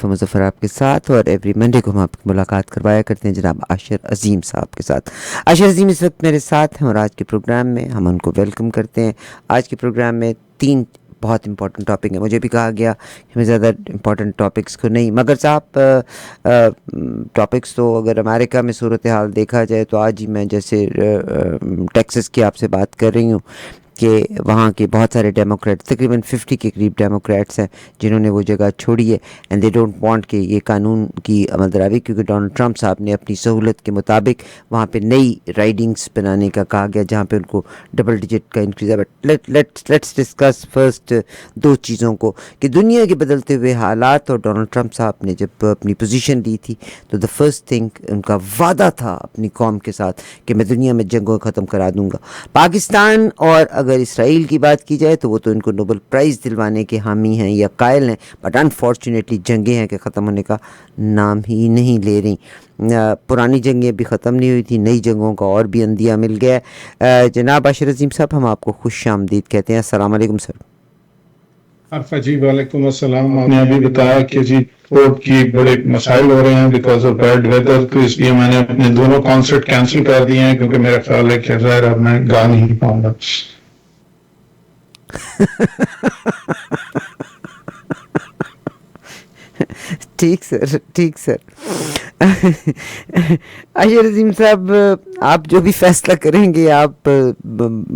دفعہ مظفر آپ کے ساتھ، اور ایوری منڈے کو ہم آپ کی ملاقات کروایا کرتے ہیں جناب عاشر عظیم صاحب کے ساتھ. عاشر عظیم اس وقت میرے ساتھ ہیں اور آج کے پروگرام میں ہم ان کو ویلکم کرتے ہیں. آج کے پروگرام میں 3 بہت امپورٹنٹ ٹاپک ہیں. مجھے بھی کہا گیا کہ میں زیادہ امپورٹنٹ ٹاپکس کو نہیں، مگر صاحب ٹاپکس تو اگر امریکہ میں صورتحال دیکھا جائے تو آج ہی میں جیسے ٹیکسس کی آپ سے بات کر رہی ہوں کہ وہاں کے بہت سارے ڈیموکریٹ، تقریباً 50 کے قریب ڈیموکریٹس ہیں جنہوں نے وہ جگہ چھوڑی ہے، اینڈ دے ڈونٹ وانٹ کہ یہ قانون کی عمل دراوی، کیونکہ ڈونلڈ ٹرمپ صاحب نے اپنی سہولت کے مطابق وہاں پہ نئی رائڈنگس بنانے کا کہا گیا جہاں پہ ان کو ڈبل ڈیجٹ کا انکریز ہے. بٹ لیٹس ڈسکس فرسٹ 2 چیزوں کو کہ دنیا کے بدلتے ہوئے حالات، اور ڈونلڈ ٹرمپ صاحب نے جب اپنی پوزیشن لی تھی تو دا فرسٹ تھنگ ان کا وعدہ تھا اپنی قوم کے ساتھ کہ میں دنیا میں جنگوں ختم کرا دوں گا. پاکستان اور اگر اسرائیل کی بات کی جائے تو وہ تو ان کو نوبل پرائز دلوانے کے حامی ہیں یا قائل ہیں، بٹ انفارچونیٹلی جنگیں ہیں کہ ختم ہونے کا نام ہی نہیں لے رہی. پرانی جنگیں بھی ختم نہیں ہوئی تھی، نئی جنگوں کا اور بھی اندیہ مل گیا ہے. جناب عاشر عظیم صاحب، ہم آپ کو خوش آمدید کہتے ہیں. السلام علیکم سر. عرفہ جی وعلیکم السلام. آپ نے ابھی بتایا کہ جی کوٹ کی بڑے مسائل ہو رہے ہیں بیکاز آف بیڈ ویدر، تو اس لیے میں نے اپنے دونوں کانسرٹ کینسل کر دیے ہیں کیونکہ میرا خیال ہے کہ ظاہر اب میں گا نہیں پاؤں گا. ٹھیک سر. عاشر عظیم صاحب، آپ جو بھی فیصلہ کریں گے، آپ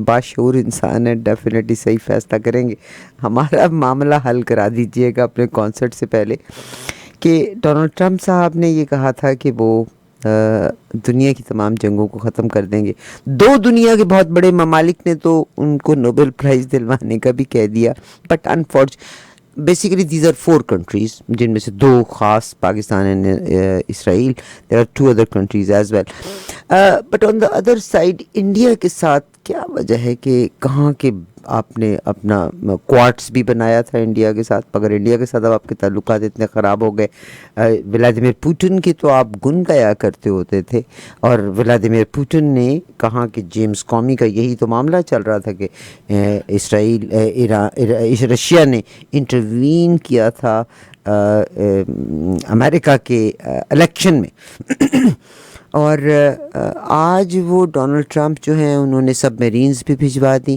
باشعور انسان ہیں، ڈیفینیٹلی صحیح فیصلہ کریں گے. ہمارا معاملہ حل کرا دیجئے گا اپنے کانسرٹ سے پہلے کہ ڈونلڈ ٹرمپ صاحب نے یہ کہا تھا کہ وہ دنیا کی تمام جنگوں کو ختم کر دیں گے. 2 دنیا کے بہت بڑے ممالک نے تو ان کو نوبل پرائز دلوانے کا بھی کہہ دیا، but basically these are 4 countries, جن میں سے 2 خاص Pakistan and Israel. There are 2 other countries as well. But on the other side India کے ساتھ کیا وجہ ہے کہ کہاں کے آپ نے اپنا کوارٹس بھی بنایا تھا انڈیا کے ساتھ، مگر انڈیا کے ساتھ اب آپ کے تعلقات اتنے خراب ہو گئے. ولادیمیر پوٹن کی تو آپ گن گایا کرتے ہوتے تھے، اور ولادیمیر پوٹن نے کہا کہ جیمز کومی کا یہی تو معاملہ چل رہا تھا کہ رشیا نے انٹروین کیا تھا امریکہ کے الیکشن میں. اور آج وہ ڈونلڈ ٹرمپ جو ہیں انہوں نے سب میرینز بھی بھجوا دیں.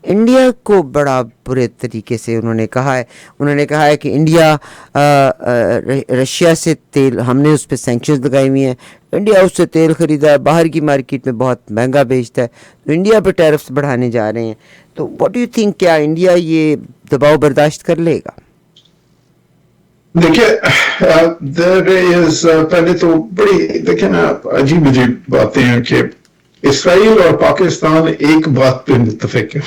انڈیا کو بڑا برے طریقے سے انہوں نے کہا ہے کہ انڈیا رشیا سے تیل، ہم نے اس پہ سینکشنز لگائی ہوئی ہیں، انڈیا اس سے تیل خریدا ہے، باہر کی مارکیٹ میں بہت مہنگا بیچتا ہے، تو انڈیا پہ ٹیرفس بڑھانے جا رہے ہیں. تو واٹ ڈو یو تھنک، کیا انڈیا یہ دباؤ برداشت کر لے گا؟ دیکھیے پہلے تو بڑی دیکھیں نا عجیب باتیں ہیں کہ اسرائیل اور پاکستان ایک بات پہ متفق ہے،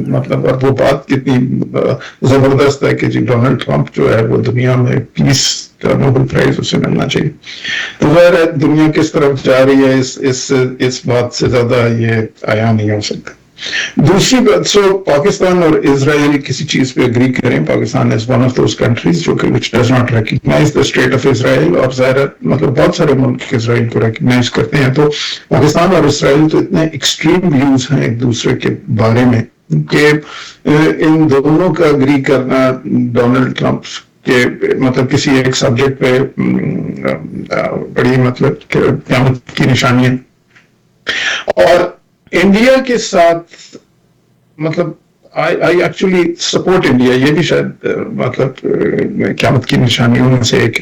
مطلب اور وہ بات کتنی زبردست ہے کہ جی ڈونلڈ ٹرمپ جو ہے وہ دنیا میں پیس کا نوبل پرائز اسے ملنا چاہیے. تو ظاہر ہے دنیا کس طرف جا رہی ہے اس بات سے زیادہ یہ عیاں نہیں ہو سکتا. دوسری بات، پاکستان اور اسرائیل کسی چیز پہ اگری کریں. Pakistan is one of those countries جو کہ which does not recognize the state of Israel، اور ظاہر مطلب بہت سارے ملک اسرائیل کو ریکگنائز کرتے ہیں. تو پاکستان اور اسرائیل تو اتنے ایکسٹریم ویوز ہیں ایک دوسرے کے بارے میں کہ ان دونوں کا اگری کرنا ڈونلڈ ٹرمپ کہ مطلب کسی ایک سبجیکٹ پہ بڑی مطلب قیامت کی نشانی ہے. اور انڈیا کے ساتھ مطلب I actually support انڈیا، یہ بھی شاید مطلب قیامت کی نشانیوں میں سے ایک.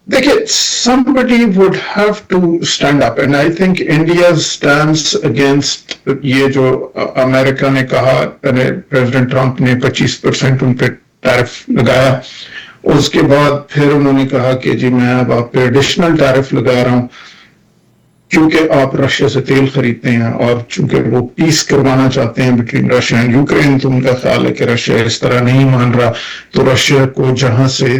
دیکھیے somebody would have to stand up and I think India stands against یہ جو امریکہ نے کہا، پریزیڈنٹ ٹرمپ نے 25% ان پہ ٹیرف لگایا، اس کے بعد پھر انہوں نے کہا کہ جی میں اب آپ پہ ایڈیشنل ٹیرف لگا رہا ہوں کیونکہ آپ رشیا سے تیل خریدتے ہیں، اور چونکہ وہ پیس کروانا چاہتے ہیں بٹوین رشیا اینڈ یوکرین. تو ان کا خیال ہے کہ رشیا اس طرح نہیں مان رہا، تو رشیا کو جہاں سے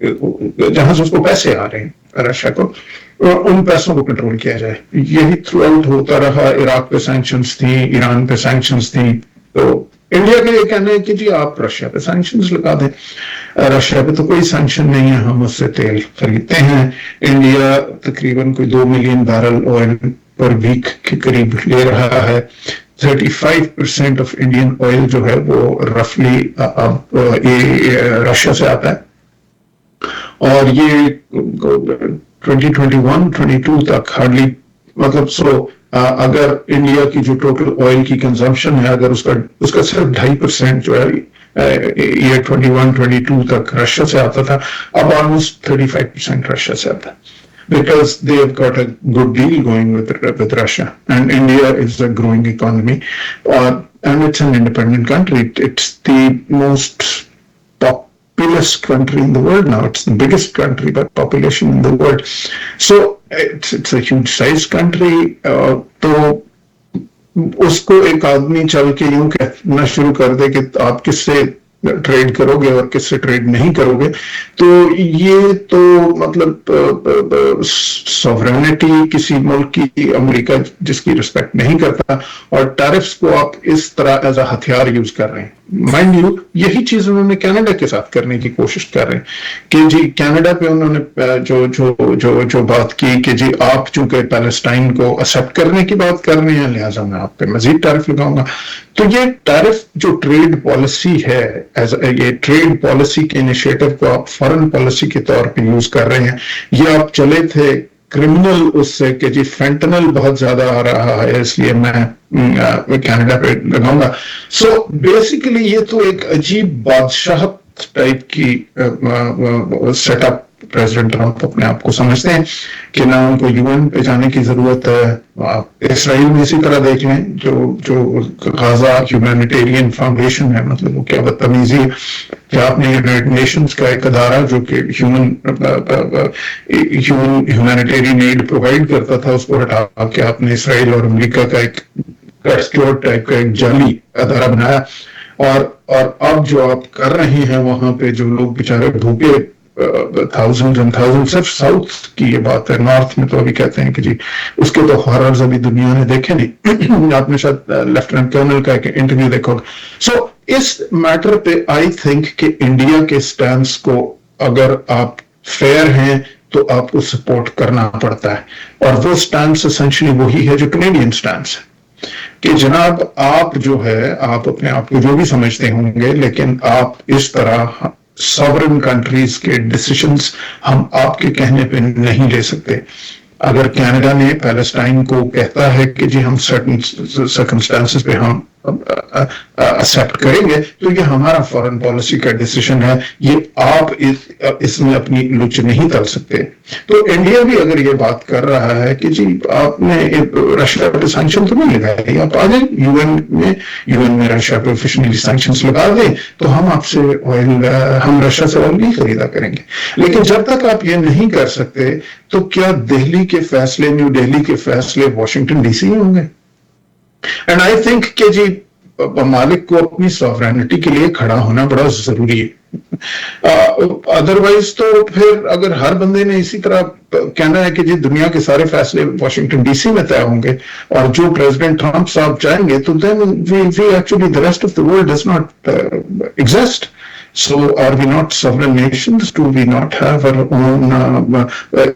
اس کو پیسے آ رہے ہیں رشیا کو، ان پیسوں کو کنٹرول کیا جائے. یہی تھرو آؤٹ ہوتا رہا. عراق پہ سینکشنز تھیں، ایران پہ سینکشنز تھیں. تو انڈیا کا یہ کہنا ہے کہ جی آپ رشیا پہ سینکشنز لگا دیں. رشیا پہ تو کوئی سینکشن نہیں ہے، ہم اس سے تیل خریدتے ہیں. انڈیا تقریباً کوئی 2 million barrel oil per week کے قریب لے رہا ہے. 35% آف انڈین آئل جو ہے وہ رفلی اب رشیا سے آتا ہے. اور یہ 2021-22 تک ہارڈلی مطلب اگر انڈیا کی جو ٹوٹل آئل کی کنزمپشن ہے اگر اس کا صرف 2.5% جو ہے ایئر 21-22 تک رشیا سے آتا تھا, اب آلموسٹ 35% رشیا سے آتا ہے, because they have got a good deal going with Russia, and India is a growing economy, and it's an independent country. It's the most populous country in the world now. It's the biggest country by population in the world. So it's a huge sized country. تو اس کو ایک آدمی چل کے یوں کہنا شروع کر دے کہ آپ کس سے ٹریڈ کرو گے اور کس سے ٹریڈ نہیں کرو گے, تو یہ تو مطلب سوورینٹی کسی ملک کی امریکہ جس کی رسپیکٹ نہیں کرتا, اور ٹیرفس کو آپ اس طرح ایز اے ہتھیار یوز کر رہے ہیں. مائنڈ یو یہی چیز انہوں نے کینیڈا کے ساتھ کرنے کی کوشش کر رہے ہیں کہ جی کینیڈا پہ انہوں نے جو بات کی کہ جی آپ چونکہ پیلسٹائن کو ایکسپٹ کرنے کی بات کر رہے ہیں لہٰذا میں آپ پہ مزید ٹیرف لگاؤں گا. تو یہ ٹیرف جو ٹریڈ پالیسی ہے, یہ ٹریڈ پالیسی کے انیشیٹو کو آپ فارن پالیسی کے طور پہ یوز کر رہے ہیں. یہ آپ چلے تھے کرمنل اس سے کہ جی فینٹنل بہت زیادہ آ رہا ہے اس لیے میں کینیڈا پہ لگاؤں گا. سو بیسیکلی یہ تو ایک عجیب بادشاہت ٹائپ کی سیٹ اپ پریزیڈنٹ ٹرمپ اپنے آپ کو سمجھتے ہیں کہ نہ ان کو یو این پہ جانے کی ضرورت ہے. آپ اسرائیل میں اسی طرح دیکھ لیں, جو غازہ ہیومینیٹیرین فاؤنڈیشن ہے, مطلب وہ کیا بدتمیزی ہے کہ آپ نے یونائٹڈ نیشنز کا ایک ادارہ جو کہ ہیومینیٹیرین ایڈ پرووائڈ کرتا تھا اس کو ہٹا کے آپ نے اسرائیل اور امریکہ کا ایک جعلی ادارہ بنایا. اور اب جو آپ کر رہے ہیں وہاں پہ جو لوگ بیچارے بھوکے تھاؤزنڈ اینڈ تھاؤزنڈ, صرف ساؤتھ کی یہ بات ہے, نارتھ میں تو ابھی کہتے ہیں کہ جی اس کے تو ہاررز ابھی دنیا نے دیکھے نہیں. آپ نے شاید لیفٹیننٹ کرنل کا ایک انٹرویو دیکھا ہوگا. سو اس میٹر پہ آئی تھنک کہ انڈیا کے سٹینس کو اگر آپ فیئر ہیں تو آپ کو سپورٹ کرنا پڑتا ہے, اور وہ سٹینس اسینشلی وہی ہے جو کینیڈین سٹینس ہے کہ جناب آپ جو ہے آپ اپنے آپ کو جو بھی سمجھتے ہوں گے لیکن آپ اس طرح ساورن کنٹریز کے ڈیسیشنز ہم آپ کے کہنے پہ نہیں لے سکتے. اگر کینیڈا نے پیلسٹائن کو کہتا ہے کہ جی ہم سرٹن سرکمسٹانسز پہ ہم ایکسپٹ کریں گے تو یہ ہمارا فارن پالیسی کا ڈیسیشن ہے, یہ آپ اس میں اپنی لچ نہیں تل سکتے. تو انڈیا بھی اگر یہ بات کر رہا ہے کہ جی آپ نے رشیا پہ سینکشن تو نہیں لگائے, آپ آ جائیں یو این میں رشیا پہ آفیشلی سینکشنز لگا دیں تو ہم آپ سے ہم رشیا سے آئل نہیں خریدا کریں گے. لیکن جب تک آپ یہ نہیں کر سکتے تو کیا دہلی کے فیصلے, نیو دہلی کے فیصلے واشنگٹن ڈی سی ہوں گے؟ اینڈ آئی تھنک کہ جی ممالک کو اپنی سوورینٹی کے لیے کھڑا ہونا بڑا ضروری ہے. ادروائز تو پھر اگر ہر بندے نے اسی طرح کہنا ہے کہ جی دنیا کے سارے فیصلے واشنگٹن ڈی سی میں طے ہوں گے اور جو پریزیڈنٹ ٹرمپ صاحب چاہیں گے تو then we actually the rest of the world does not exist. So are we not sovereign nations? Do we not have our own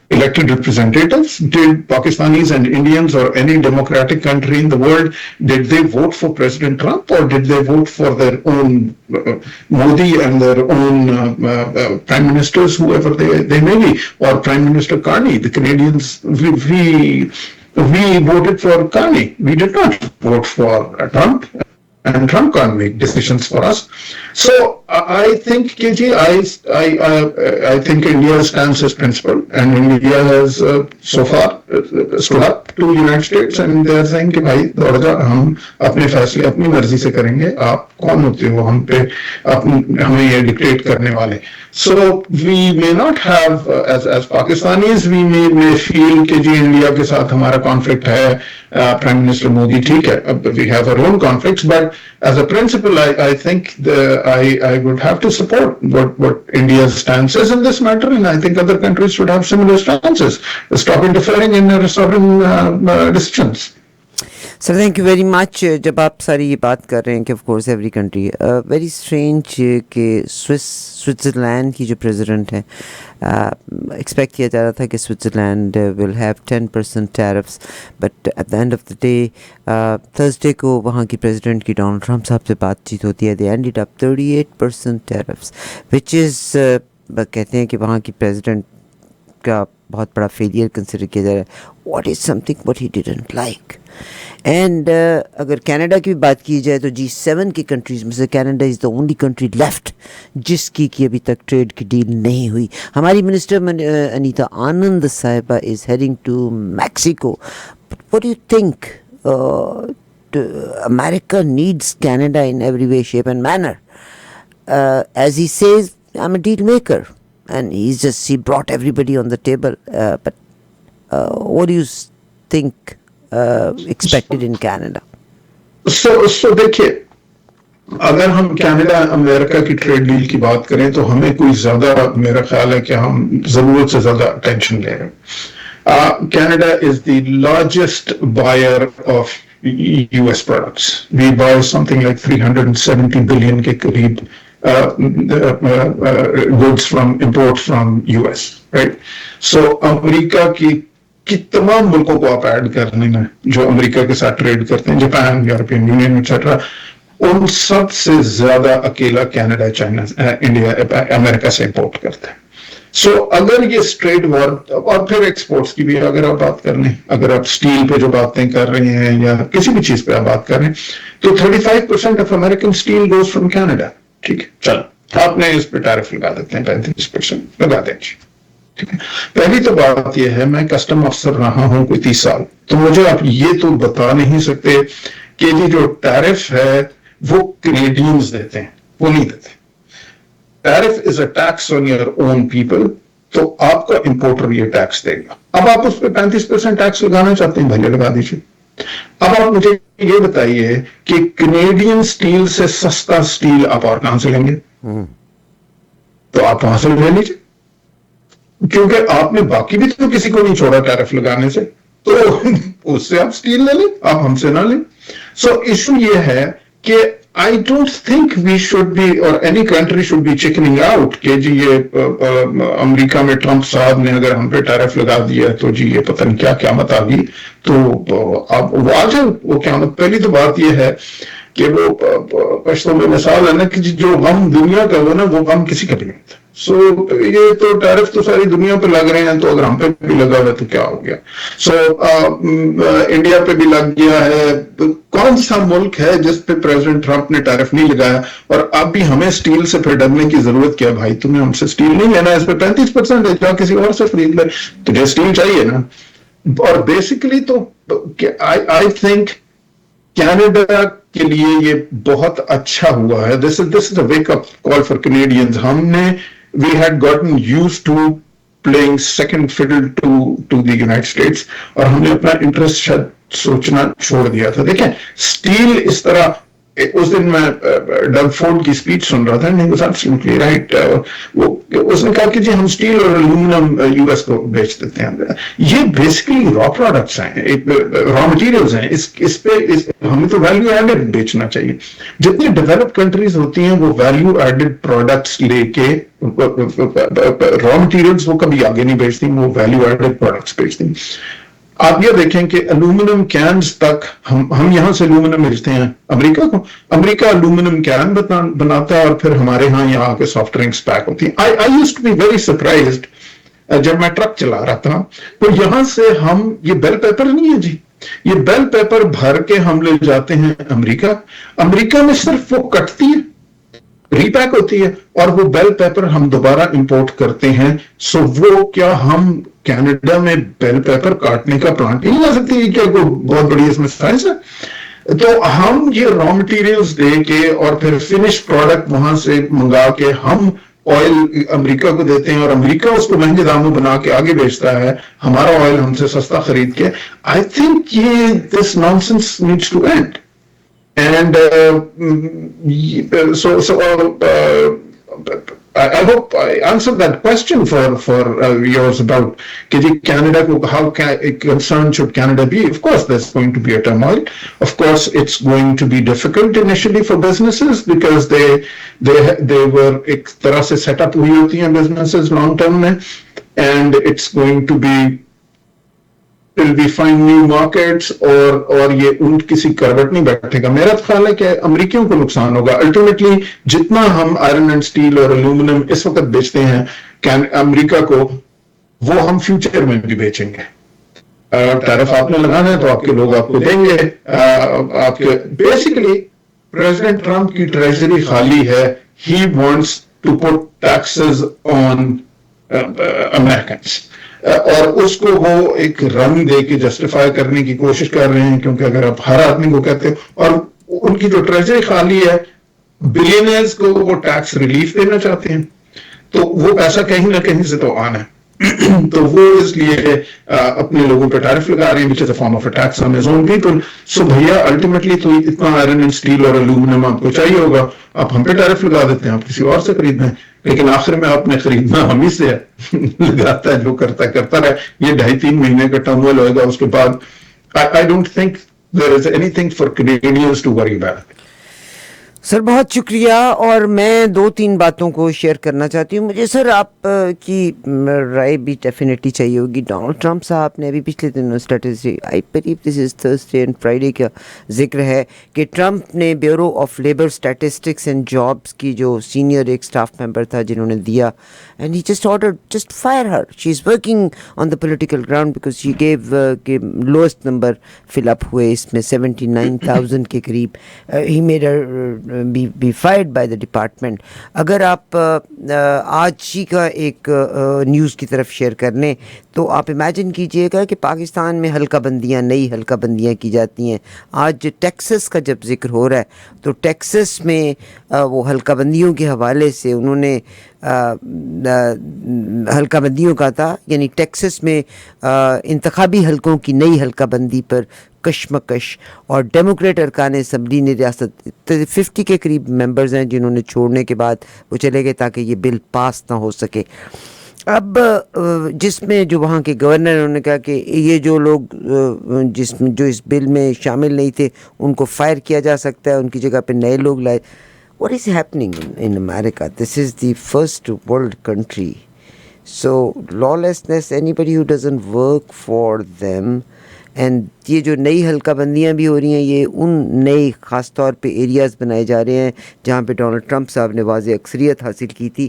elected representatives? Did Pakistanis and Indians or any democratic country in the world, did they vote for President Trump or did they vote for their own Modi and their own prime ministers, whoever they may be, or Prime Minister Carney? The Canadians, we voted for Carney. We did not vote for Trump. And Trump can't make decisions for us. So I think KG, I think India's stance is principled, and India has so far stood up to United States, and they are saying کہ بھائی دوڑ جا, ہم اپنے فیصلے اپنی مرضی سے کریں گے, آپ کون ہوتے ہو ہم پہ ہمیں یہ ڈکٹیٹ کرنے والے. So we may not have as Pakistanis we may feel کہ جی انڈیا کے ساتھ ہمارا کانفلکٹ ہے, Prime Minister Modi ٹھیک ہے, we have our own conflicts, but as a principle I think I would have to support what India's stance is in this matter, and I think other countries should have similar stances. Stop interfering in their sovereign decisions. Sir thank you very مچ. جب آپ ساری یہ بات کر رہے ہیں کہ of course every country very strange کہ سوئٹزرلینڈ کی جو پریزیڈنٹ ہیں ایکسپیکٹ کیا جا رہا تھا کہ Switzerland will have 10% tariffs, but at the end of the day Thursday کو وہاں کی پریزیڈنٹ کی ڈونلڈ ٹرمپ صاحب سے بات چیت ہوتی ہے, دے اینڈڈ اپ 38% ٹیرفس, وچ از کہتے ہیں کہ وہاں کی پریزیڈنٹ کا بہت بڑا فیلئر کنسیڈر کیا جا رہا ہے. What is some thing what he didn't like. And اگر کینیڈا کی بھی بات کی جائے تو G7 کی کنٹریز میں سے Canada is the only country left جس کی ابھی تک ٹریڈ کی ڈیل نہیں ہوئی. ہماری منسٹر انیتا آنند صاحبہ is heading to Mexico. What do you think America needs Canada in every way, shape and manner? As he says, I'm a deal maker, and he brought everybody on the table. But what do you think expected in Canada? So دیکھیے, اگر ہم Canada امریکہ کی trade deal کی بات کریں تو ہمیں کوئی زیادہ, میرا خیال ہے کہ ہم ضرورت سے زیادہ اٹینشن لے رہے ہیں. Canada is the largest buyer of US products. We buy something like 370 billion کے قریب goods from import from US, right? So امریکہ کی تمام ملکوں کو آپ ایڈ کر لیں جو امریکہ کے ساتھ ٹریڈ کرتے ہیں, جاپان, یورپین یونین ایٹسٹرا, ان سب سے زیادہ اکیلا کینیڈا, چائنا, انڈیا, امریکہ سے امپورٹ کرتے ہیں. سو اگر یہ اسٹریٹ وار, اور پھر ایکسپورٹس کی بھی اگر آپ بات کر لیں, اگر آپ اسٹیل پہ جو باتیں کر رہے ہیں یا کسی بھی چیز پہ آپ بات کر رہے ہیں, تو 35% of American steel goes from Canada. ٹھیک ہے, چلو آپ نے اس پہ ٹیرف لگا دیتے ہیں, 35% لگا دیں جی. ٹھیک ہے, پہلی تو بات یہ ہے, میں کسٹم افسر رہا ہوں کوئی 30 سال, تو مجھے آپ یہ تو بتا نہیں سکتے کہ یہ جو ٹیرف ہے وہ کینیڈینز دیتے ہیں, وہ نہیں دیتے. Tariff is a tax on your own people, تو آپ کا امپورٹر یہ ٹیکس دے گا. اب آپ اس پہ 35% ٹیکس لگانا چاہتے ہیں, بھائی لگا دیجیے. اب آپ مجھے یہ بتائیے کہ کینیڈین اسٹیل سے سستا اسٹیل آپ اور کہاں سے لیں گے؟ تو آپ وہاں سے لے لیجیے, کیونکہ آپ نے باقی بھی تو کسی کو نہیں چھوڑا ٹیرف لگانے سے, تو اس سے آپ اسٹیل لے لیں, آپ ہم سے نہ لیں. سو ایشو یہ ہے کہ I don't think we should be, or any country should be chickening out کہ جی یہ امریکہ میں ٹرمپ صاحب نے اگر ہم پہ ٹیرف لگا دیا تو جی یہ پتہ نہیں کیا قیامت آ گئی. تو اب وہ آ جائے وہ قیامت. پہلی تو بات یہ ہے کہ وہ پشتوں میں مثال ہے نا کہ جو غم دنیا کا ہو نا وہ غم کسی کا بھی نہیں تھا. سو یہ تو ٹیرف تو ساری دنیا پہ لگ رہے ہیں, تو اگر ہم پہ بھی لگا ہوا تو کیا ہو گیا. سو انڈیا پہ بھی لگ گیا ہے. کون سا ملک ہے جس پہ پریزیڈنٹ ٹرمپ نے ٹیرف نہیں لگایا؟ اور اب بھی ہمیں اسٹیل سے پھر ڈرنے کی ضرورت کیا؟ بھائی تمہیں ہم سے اسٹیل نہیں لینا ہے, اس پہ 35% ہے, جا کسی اور سے خرید لے, تجھے اسٹیل چاہیے نا. اور بیسیکلی تو آئی تھنک کینیڈا کے لیے یہ بہت اچھا ہوا ہے. This is a wake up call for Canadians. ہم نے we had gotten used to playing second fiddle to the United States, اور ہم نے اپنا انٹرسٹ شاید سوچنا چھوڑ دیا تھا. دیکھیں اسٹیل اس طرح, اس دن میں ڈگ فورڈ کی اسپیچ سن رہا تھا, نہیں absolutely right. اس نے کہا کہ جی ہم اسٹیل اور الومینم US کو بیچ دیتے ہیں. یہ بیسکلی را پروڈکٹس ہیں, را مٹیریلز ہیں. اس پہ ہمیں تو ویلیو ایڈڈ بیچنا چاہیے. جتنی ڈیولپ کنٹریز ہوتی ہیں وہ ویلیو ایڈڈ پروڈکٹس لے کے, را مٹیریلز وہ کبھی آگے نہیں بیچتی, وہ ویلیو ایڈڈ پروڈکٹس بیچتی. آپ یہ دیکھیں کہ الومینم کینز تک ہم یہاں سے الومینم بھیجتے ہیں امریکہ کو, امریکہ الومینم کین بناتا ہے, اور پھر ہمارے ہاں یہاں کے سافٹ ڈرنکس پیک ہوتی ہیں. I used to be very surprised جب میں ٹرک چلا رہا تھا, تو یہاں سے ہم, یہ بیل پیپر نہیں ہے جی, یہ بیل پیپر بھر کے ہم لے جاتے ہیں امریکہ. امریکہ میں صرف وہ کٹتی ہے, ری پیک ہوتی ہے, اور وہ بیل پیپر ہم دوبارہ امپورٹ کرتے ہیں. سو وہ کیا ہم کینیڈا میں بیل پیپر کاٹنے کا پلانٹ نہیں لا سکتے؟ یہ کیا کوئی بہت بڑی اس میں سائنس ہے؟ تو ہم یہ را مٹیریلز دے کے اور پھر فنش پروڈکٹ وہاں سے منگا کے ہم آئل امریکہ کو دیتے ہیں, اور امریکہ اس کو مہنگے داموں بنا کے آگے بیچتا ہے, ہمارا آئل ہم سے سستا خرید کے. آئی تھنک یہ this nonsense needs to end. And I hope I answered that question for yours about Canada. How concerned should Canada be? Of course, there's going to be a turmoil. Of course, it's going to be difficult initially for businesses because they were ek tarah se set up hui hoti hain businesses long term mein, and it's going to be till we find new markets اور یہ ان کسی کروٹ نہیں بیٹھے گا. میرا خیال ہے کہ امریکیوں کو نقصان ہوگا الٹیمیٹلی. جتنا ہم آئرن اینڈ اسٹیل اور الومینم اس وقت بیچتے ہیں امریکہ کو, وہ ہم فیوچر میں بھی بیچیں گے. ٹیرف آپ نے لگانا ہے تو آپ کے لوگ آپ کو دیں گے. آپ کے بیسیکلی پریزیڈنٹ ٹرمپ کی ٹریجری خالی ہے. He wants to put taxes on Americans, اور اس کو وہ ایک رنگ دے کے جسٹیفائی کرنے کی کوشش کر رہے ہیں, کیونکہ اگر آپ ہر آدمی کو کہتے ہو, اور ان کی جو ٹریجری خالی ہے, بلینئرز کو وہ ٹیکس ریلیف دینا چاہتے ہیں, تو وہ پیسہ کہیں نہ کہیں سے تو آنا ہے. تو وہ اس لیے اپنے لوگوں پہ ٹیرف لگا رہے ہیں, which is a form of a tax on his own people. So بھیا الٹیمیٹلی تو اتنا آئرن اینڈ اسٹیل اور الومینم آپ کو چاہیے ہوگا, آپ ہم پہ ٹیرف لگا دیتے ہیں, آپ کسی اور سے خریدنا ہے, لیکن آخر میں آپ نے خریدنا ہم ہی سے ہے. لگاتا ہے جو کرتا رہے. یہ 2.5-3 مہینے کا ٹرمول ہوئے گا, اس کے بعد I don't think there is anything for Canadians to worry about. سر بہت شکریہ, اور میں 2-3 باتوں کو شیئر کرنا چاہتی ہوں. مجھے سر آپ کی رائے بھی ڈیفینیٹلی چاہیے ہوگی. ڈونلڈ ٹرمپ صاحب نے ابھی پچھلے دنوں strategy, I believe this is Thursday and Friday کا ذکر ہے کہ ٹرمپ نے bureau of labour statistics and jobs کی جو سینئر ایک اسٹاف ممبر تھا جنہوں نے دیا, and he just ordered just fire Hare. She is working on the political ground because she give کہ لوئسٹ نمبر فل اپ ہوئے اس میں 79,000 کے قریب. He made be fired by the department. اگر آپ آج ہی کا ایک نیوز کی طرف شیئر کر لیں تو آپ امیجن کیجئے گا کہ پاکستان میں حلقہ بندیاں, نئی حلقہ بندیاں کی جاتی ہیں. آج ٹیکسس کا جب ذکر ہو رہا ہے تو ٹیکسس میں وہ حلقہ بندیوں کے حوالے سے انہوں نے حلقہ بندیوں کا تھا, یعنی ٹیکسس میں انتخابی حلقوں کی نئی حلقہ بندی پر کشمکش, اور ڈیموکریٹ ارکان اسمبلی نے ریاست 50 کے قریب ممبرز ہیں جنہوں نے چھوڑنے کے بعد وہ چلے گئے تاکہ یہ بل پاس نہ ہو سکے. اب جس میں جو وہاں کے گورنر انہوں نے کہا کہ یہ جو لوگ جو اس بل میں شامل نہیں تھے ان کو فائر کیا جا سکتا ہے, ان کی جگہ پہ نئے لوگ لائے. What is happening in America? This is the first world country. So lawlessness, anybody who doesn't work for them, and یہ جو نئی حلقہ بندیاں بھی ہو رہی ہیں, یہ ان نئے خاص طور پہ ایریاز بنائے جا رہے ہیں جہاں پہ ڈونلڈ ٹرمپ صاحب نے واضح اکثریت حاصل کی تھی,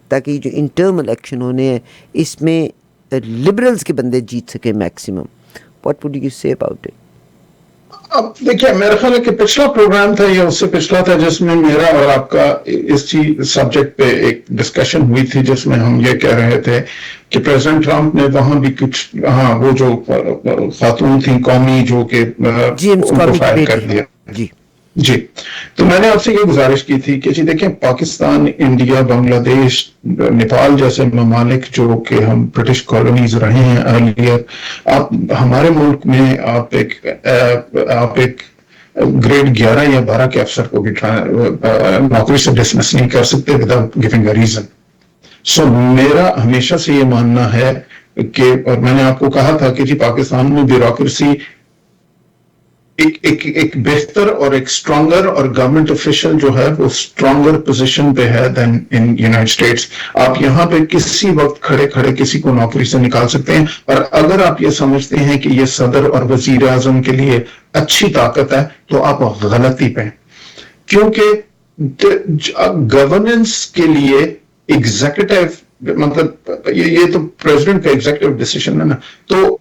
تاکہ جو انٹرم الیکشن ہونے ہیں اس میں لبرلز کے بندے جیت سکیں maximum. What would you say about it? اب دیکھیے, میرا خیال ہے کہ پچھلا پروگرام تھا یا اس سے پچھلا تھا جس میں میرا اور آپ کا اس چیز سبجیکٹ پہ ایک ڈسکشن ہوئی تھی, جس میں ہم یہ کہہ رہے تھے کہ پریزیڈنٹ ٹرمپ نے وہاں بھی کچھ, ہاں وہ جو خاتون تھیں قومی جو کہ ان کو فائر کر دیا. جی, تو میں نے آپ سے یہ گزارش کی تھی کہ جی دیکھیں, پاکستان, انڈیا, بنگلہ دیش, نیپال جیسے ممالک جو کہ ہم برٹش کالونیز رہے ہیں ارلیئر, آپ ہمارے ملک میں آپ ایک گریڈ 11 یا 12 کے افسر کو بھی نوکری سے ڈسمس نہیں کر سکتے وداؤٹ گیونگ اے ریزن. سو میرا ہمیشہ سے یہ ماننا ہے کہ, اور میں نے آپ کو کہا تھا کہ جی پاکستان میں بیوروکریسی ایک بہتر اور ایک اسٹرانگر, اور گورنمنٹ آفیشل جو ہے وہ اسٹرانگر پوزیشن پہ ہے دین ان یونائٹڈ اسٹیٹس. آپ یہاں پہ کسی وقت کھڑے کسی کو نوکری سے نکال سکتے ہیں, اور اگر آپ یہ سمجھتے ہیں کہ یہ صدر اور وزیر اعظم کے لیے اچھی طاقت ہے تو آپ غلطی پہ ہیں, کیونکہ گورننس کے لیے ایگزیکٹو مطلب یہ تو پریزیڈنٹ کا ایگزیکٹو ڈیسیشن ہے نا, تو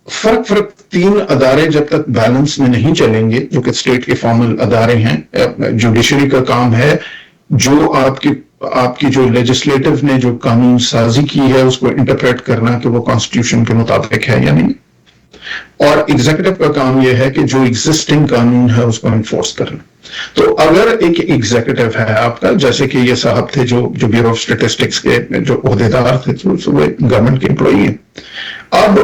فرق 3 ادارے جب تک بیلنس میں نہیں چلیں گے, جو کہ اسٹیٹ کے فارمل ادارے ہیں. جوڈیشری کا کام ہے جو آپ کی جو لیجسلیٹو نے جو قانون سازی کی ہے اس کو انٹرپریٹ کرنا کہ وہ کانسٹیٹیوشن کے مطابق ہے یا نہیں, اور ایگزیکٹو کا کام یہ ہے کہ جو ایگزسٹنگ قانون ہے اس کو انفورس کرنا. تو اگر ایک ایگزیکٹو ہے آپ کا, جیسے کہ یہ صاحب تھے جو بیورو آف اسٹیٹسٹکس کے جو عہدیدار تھے, وہ گورنمنٹ کے امپلائی ہیں, اب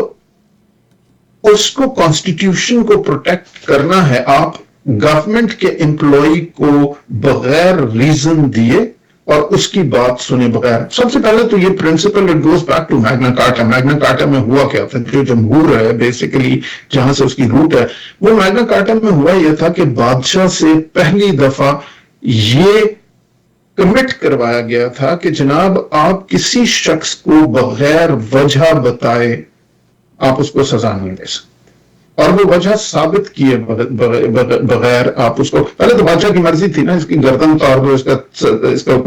اس کو کانسٹیٹیوشن کو پروٹیکٹ کرنا ہے. آپ گورنمنٹ کے امپلائی کو بغیر ریزن دیے اور اس کی بات سنے بغیر, سب سے پہلے تو یہ principle it goes back to Magna Carta. Magna Carta میں ہوا کیا تھا, جو جمہور ہے بیسیکلی جہاں سے اس کی روٹ ہے, وہ میگنا کارٹا میں ہوا یہ تھا کہ بادشاہ سے پہلی دفعہ یہ کمٹ کروایا گیا تھا کہ جناب آپ کسی شخص کو بغیر وجہ بتائے آپ اس کو سزا نہیں دے سکتے. اور وہ وجہ ثابت کیے بغیر آپ اس کو, پہلے تو بادشاہ کی مرضی تھی نا, اس کی گردن توڑ دو, اس کا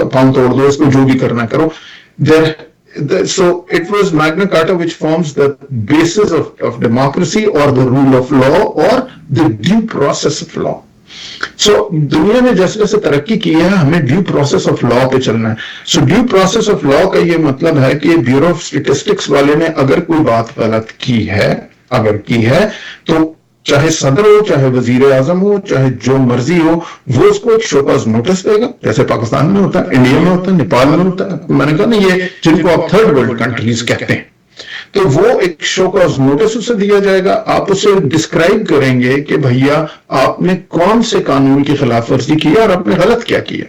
پاؤں توڑ دو, اس کو جو بھی کرنا کرو. So it was Magna Carta which forms the basis of democracy or the rule of law or the due process of law. So دنیا میں جیسے جیسے ترقی کی ہے, ہمیں ڈیو پروسیس آف لا پہ چلنا ہے. So due process of law کا یہ مطلب ہے کہ بیورو آف اسٹیٹسٹکس والے نے اگر کوئی بات غلط کی ہے تو چاہے صدر ہو, چاہے وزیر اعظم ہو, چاہے جو مرضی ہو, وہ اس کو ایک شو کاز نوٹس دے گا, جیسے پاکستان میں ہوتا ہے, انڈیا میں ہوتا ہے, نیپال میں ہوتا ہے. میں نے کہا نا یہ جن کو آپ تھرڈ ورلڈ کنٹریز کہتے ہیں, تو وہ ایک شو کاز نوٹس اسے دیا جائے گا. آپ اسے ڈسکرائب کریں گے کہ بھیا آپ نے کون سے قانون کی خلاف ورزی کی اور آپ نے غلط کیا کیا,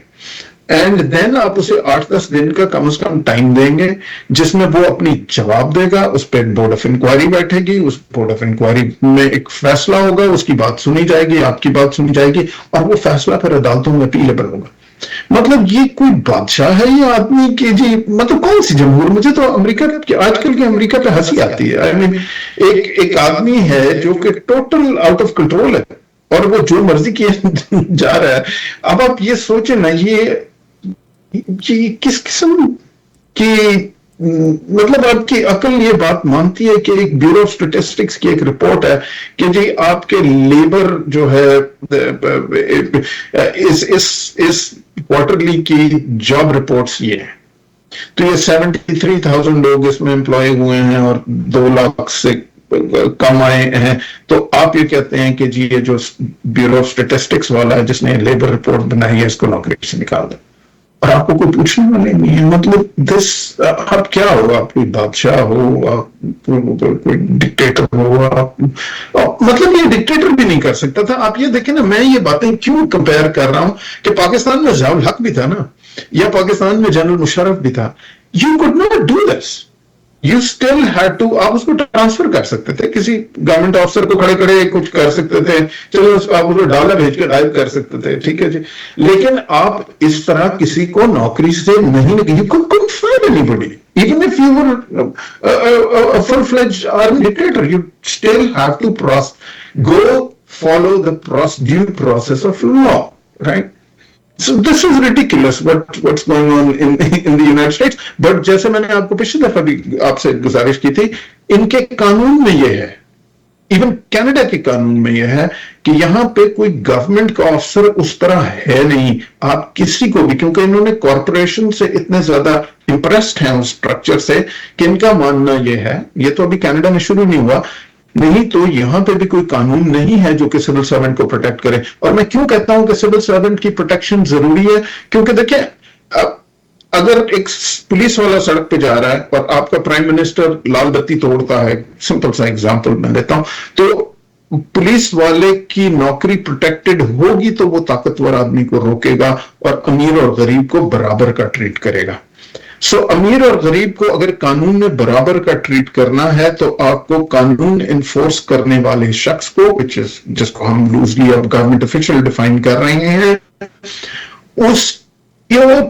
اینڈ دین آپ اسے 8-10 دن کا کم از کم ٹائم دیں گے جس میں وہ اپنی جواب دے گا. اس پہ بورڈ آف انکوائری بیٹھے گی, اس بورڈ آف انکوائری میں ایک فیصلہ ہوگا, اس کی بات سنی جائے گی, آپ کی بات سنی جائے گی, اور وہ فیصلہ پھر عدالتوں میں اپیلیبل ہوگا. مطلب یہ کوئی بادشاہ ہے یہ آدمی کہ جی, مطلب کون سی جمہور. مجھے تو امریکہ آج کل کے امریکہ پہ ہنسی آتی ہے. ایک آدمی ہے جو کہ ٹوٹل آؤٹ آف کنٹرول ہے اور وہ جو مرضی کیے جا رہا ہے. اب آپ یہ سوچیں نا, یہ کس قسم کی, مطلب آپ کی عقل یہ بات مانتی ہے کہ ایک بیورو آف اسٹیٹسٹکس کی ایک رپورٹ ہے کہ جی آپ کے لیبر جو ہے اس کوارٹرلی کی جاب رپورٹس یہ ہیں, تو یہ 73,000 لوگ اس میں امپلائی ہوئے ہیں اور 2 لاکھ سے کم آئے ہیں. تو آپ یہ کہتے ہیں کہ جی یہ جو بیورو آف اسٹیٹسٹکس والا ہے جس نے لیبر رپورٹ بنائی ہے اس کو نوکری سے نکال دیں, اور آپ کو کوئی پوچھنے والے نہیں ہے. مطلب اب کیا ہو, آپ کوئی بادشاہ ہو, آپ کوئی ڈکٹیٹر ہو, مطلب یہ ڈکٹیٹر بھی نہیں کر سکتا تھا. آپ یہ دیکھیں نا, میں یہ باتیں کیوں کمپیئر کر رہا ہوں کہ پاکستان میں ضیاء الحق بھی تھا نا, یا پاکستان میں جنرل مشرف بھی تھا. You could not do this, you still had to. آپ اس کو ٹرانسفر کر سکتے تھے, کسی گورنمنٹ آفیسر کو کھڑے کھڑے کچھ کر سکتے تھے, چلو آپ اس کو ڈالر بھیج کے غائب کر سکتے تھے, ٹھیک ہے جی, لیکن آپ اس طرح کسی کو نوکری سے نہیں. You couldn't fire anybody. Even if you were a full-fledged army dictator, you still have to go follow the due process of law, right? So this is ridiculous what's going on in the United States. But جیسے میں نے آپ کو پچھلی دفعہ بھی آپ سے گزارش کی تھی, ان کے قانون میں یہ ہے, ایون کینیڈا کے قانون میں یہ ہے کہ یہاں پہ کوئی گورنمنٹ کا آفسر اس طرح ہے نہیں. آپ کسی کو بھی, کیونکہ انہوں نے کارپوریشن سے اتنے زیادہ امپریسڈ ہیں اس سٹرکچر سے کہ ان کا ماننا یہ ہے, یہ تو ابھی کینیڈا میں شروع نہیں ہوا, نہیں تو یہاں پہ بھی کوئی قانون نہیں ہے جو کہ سول سرونٹ کو پروٹیکٹ کرے. اور میں کیوں کہتا ہوں کہ سول سرونٹ کی پروٹیکشن ضروری ہے, کیونکہ دیکھیں اگر ایک پولیس والا سڑک پہ جا رہا ہے اور آپ کا پرائم منسٹر لال بتی توڑتا ہے, سمپل سا ایگزامپل میں دیتا ہوں, تو پولیس والے کی نوکری پروٹیکٹڈ ہوگی تو وہ طاقتور آدمی کو روکے گا اور امیر اور غریب کو برابر کا ٹریٹ کرے گا. سو امیر اور غریب کو اگر قانون میں برابر کا ٹریٹ کرنا ہے تو آپ کو قانون انفورس کرنے والے شخص کو, جس کو ہم لوزلی اب گورنمنٹ افیشل ڈیفائن کر رہے ہیں, اس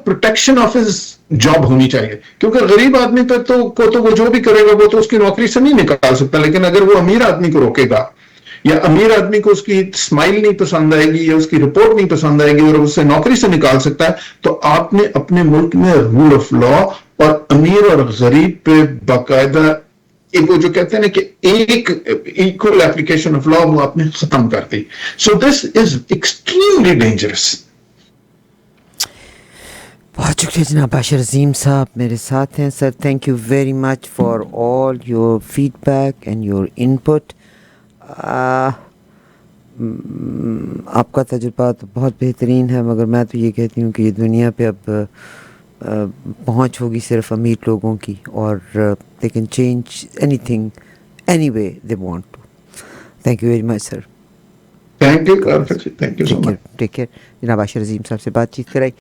پروٹیکشن آف ہز جاب ہونی چاہیے. کیونکہ غریب آدمی پہ تو وہ جو بھی کرے گا وہ تو اس کی نوکری سے نہیں نکال سکتا, لیکن اگر وہ امیر آدمی کو روکے گا یا امیر آدمی کو اس کی اسمائل نہیں پسند آئے گی یا اس کی رپورٹ نہیں پسند آئے گی اور اسے نوکری سے نکال سکتا ہے, تو آپ نے اپنے ملک میں رول آف لا اور امیر اور غریب پہ باقاعدہ وہ جو کہتے ہیں نا کہ ایک ایکول اپلیکیشن آف لا وہ آپ نے ختم کر دی. سو دس از ایکسٹریملی ڈینجرس. بہت شکریہ جناب عاشر عظیم صاحب میرے ساتھ ہیں. Sir thank you very much for all your feedback and your input. آپ کا تجربہ تو بہت بہترین ہے, مگر میں تو یہ کہتی ہوں کہ یہ دنیا پہ اب پہنچ ہوگی صرف امیر لوگوں کی, اور they can change anything any way they want to. Thank you very much sir. Thank you so much. Take care. جناب عاشر عظیم صاحب سے بات چیت کرائی.